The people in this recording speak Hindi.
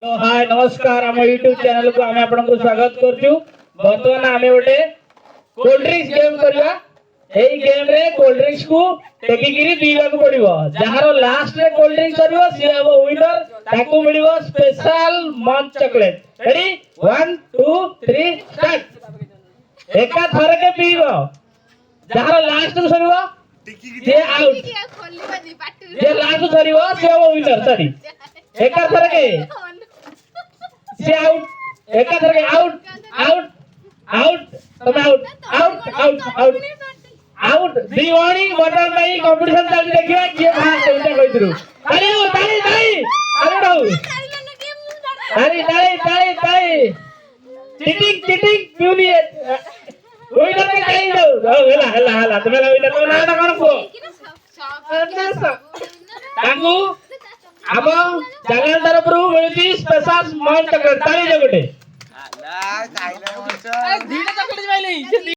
तो हाय नमस्कार आम यूट्यूब चैनल को आमे आपन को स्वागत करछु। बर्तमान आमे गोटे कोल्ड ड्रिंक्स गेम करबा। एई गेम रे कोल्ड ड्रिंक्स को टेकी गिरी पीबा को पड़िबो। जहारो लास्ट रे कोल्ड ड्रिंक्स करबो से हबो विनर। ताकू मिलिबो स्पेशल मंच चॉकलेट। Ready 1 2 3 start. एका थर के पीबो। जहारो लास्ट को सरीबो से आउट। जे लास्ट सरीबो से हबो विनर। सॉरी एका थर के से आउट एका थर के आउट आउट आउट तुम out out out out out the warning button भाई कंपटीशन चल देखियो किए फास्ट उल्टा कहितरु। अरे ओ ताली ताली अरे डाउ ताली ताली ताली ताली चिटिंग चिटिंग क्यों विनर के कहीं दो हेला हेला हेला तुम विनर तो ना कोन को तांगू अब जगन तरफ मिलती स्पेशल मंच चॉकलेट ताली दे गोटे।